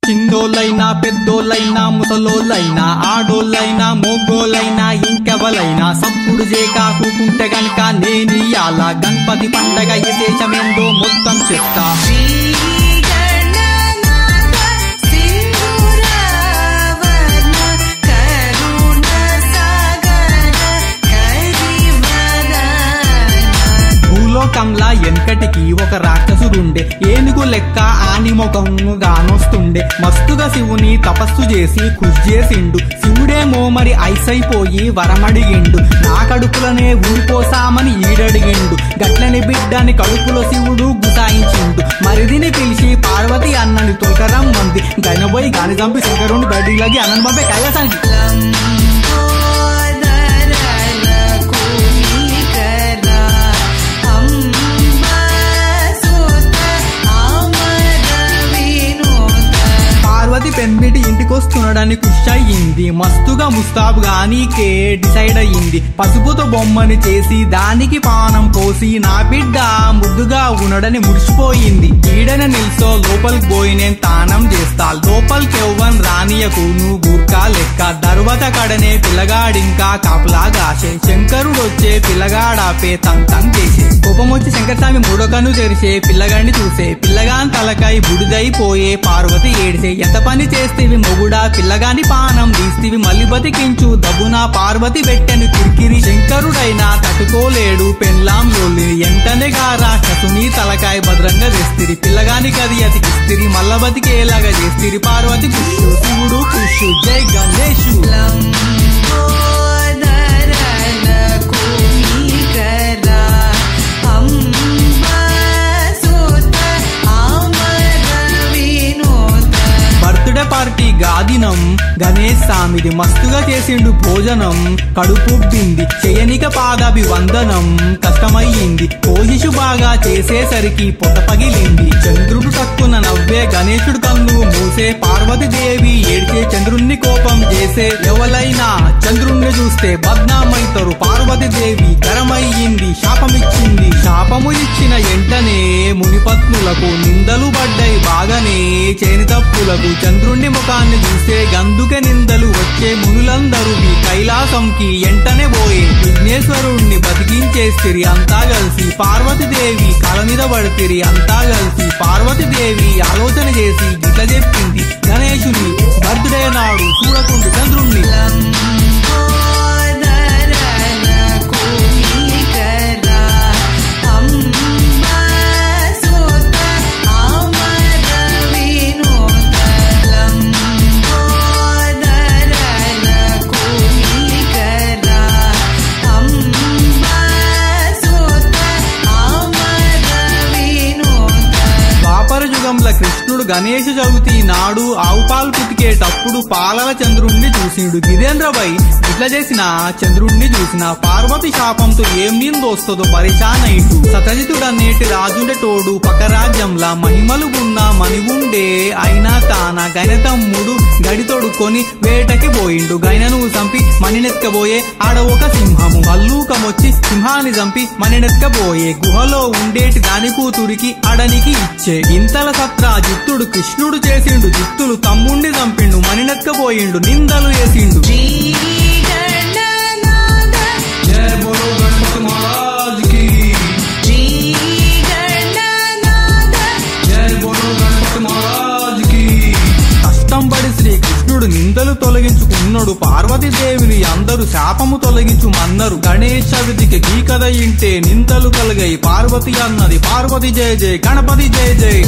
చిన్నోళ్ళైనా పెద్దోళ్ళైనా ముసలోళ్ళైనా ఆడోళ్ళైనా మోగోళ్ళైనా ఇంకెవలైనా సప్పుడు చేకాకుంటే గనక నేనియాల గణపతి పండగ విశేషమేందో మొత్తం చెప్తా. భూలోకంలా ఎన్కటికి ఒక రాక్షసుడుండే, ఏనుగు లెక్క ఆనిముఖము గానొస్తుండే. మస్తుగా శివుని తపస్సు చేసి కృషి చేసిండు. శివుడేమో మరి ఐసైపోయి వరమడిగిండు. నా కడుపులనే ఊరిపోసామని ఈడడిగిండు. గట్లని బిడ్డని కడుపులో శివుడు గుసాయించిండు. మరిదిని పిలిచి పార్వతి అన్నని తొలకరమ్మంది. గైనబోయి గాని చంపి శంకరుని బడిలకి అన్నని పంపే కైలాసానికి. పార్వతి పెన్మిటి ఇంటికొస్తున్నాడని ఖుష్ అయ్యింది. మస్తుగా ముస్తాబు గానీకే డిసైడ్ అయ్యింది. పసుపుతో బొమ్మని చేసి దానికి పానం పోసి నా బిడ్డ ముద్దుగా ఉన్నాడని మురిసిపోయింది. ఈడన నిల్సో లోపలికి పోయి నేను తానం చేస్తా. లోపలికి ఎవ్వన్ రానియకు నువ్వు గుర్కా లెక్క. దర్వత కడనే పిల్లగాడింకా కాపలాగాసే. శంకరుడు వచ్చే పిల్లగాడాపే తంతం చేసే. కోపం వచ్చి శంకరస్వామి మూడో కన్ను తెరిసే. పిల్లగాడిని చూసే. పిల్లగాని తలకాయ బుడిదైపోయే. పార్వతి ఏడిసే. ఎంత పని చేస్తేవి మొగుడా పిల్లగాని పానం తీస్తేవి మళ్ళీ బతికించు దబ్బునా పార్వతి పెట్టని కిరికిరి. శంకరుడైనా తట్టుకోలేడు పెండ్లాం లోల్లి. ఎంటనే గారా కసుని తలకాయ భద్రంగా తెస్తిరి. పిల్లగాని కది అతికిస్తిరి. మల్ల బతికేలాగా చేస్తిరి. పార్వతి కుషు శివుడు కుషు జై గణేషు. బర్త్డే పార్టీ గాదినం గణేష్ స్వామిది. మస్తుగా చేసిండు భోజనం. కడుపుబ్బింది. చేయనిక పాదాభివందనం కష్టమయ్యింది. కోశిషు బాగా చేసేసరికి పొట్ట పగిలింది. చంద్రుడు తక్కున నవ్వే. గణేశుడు కన్ను మూసే. పార్వతీదేవి ఏడ్చే. చంద్రుణ్ణి కోపం చేసే. ఎవరైనా చంద్రుణ్ణి చూస్తే బద్నామైతారు. పార్వతీదేవి గరమయ్యింది. శాపమిచ్చింది. శాపము ఇచ్చిన ఎంటనే మునిపత్నులకు నిందలు పడ్డాయి బాగానే చేని తప్పులకు. చంద్రుణ్ణి ముఖాన్ని చూస్తే గందుకే నిందలు వచ్చే. మునులందరూ ఈ కైలాసంకి ఎంటనే పోయే. విఘ్నేశ్వరుణ్ణి బతికించేస్తిరి అంతా కలిసి. పార్వతీదేవి కల మీద పడితిరి అంతా కలిసి. పార్వతీదేవి ఆలోచన చేసి గిట్ల చెప్పింది. గణేశుని బర్త్డే నాడు చూడకుండా చంద్రుణ్ణి. కృష్ణుడు గణేష చవితి నాడు ఆవు పాలు పుతికేటప్పుడు పాలల చంద్రుణ్ణి చూసిండు. గిదేంద్రబాయ్ ఇట్లా చేసిన చంద్రుణ్ణి చూసిన. పార్వతి శాపంతో ఏం నిందొస్తుందో పరిశాన్ అయిండు. సతజితుడు అనేటి రాజుండే తోడు పక్క రాజ్యంలా మహిమలు గున్న మణిగుండే. అయినా తాన గైన తమ్ముడు గడి తొడుక్కొని వేటకి పోయిండు. గైనను చంపి మణినెత్కబోయే. ఆడ ఒక సింహము మల్లూకమొచ్చి సింహాన్ని చంపి మణినెత్కబోయే. గుహలో ఉండేటి దాని కూతురికి అడనికి ఇచ్చే. ఇంతల సత్రా జిత్తుడు కృష్ణుడు చేసిండు. జిత్తులు తమ్ముణ్ణి చంపిండు. మణినెత్కబోయిండు. నిందలు వేసిండు. కష్టం పడి శ్రీకృష్ణుడు నిందలు తొలగించుకున్నాడు. పార్వతీదేవిని అందరూ శాపము తొలగించుమన్నారు. గణేష్ చవితికి ఈ కథ ఇంటే నిందలు కలిగాయి. పార్వతి అన్నది పార్వతి జయ జయ గణపతి జయ జయ.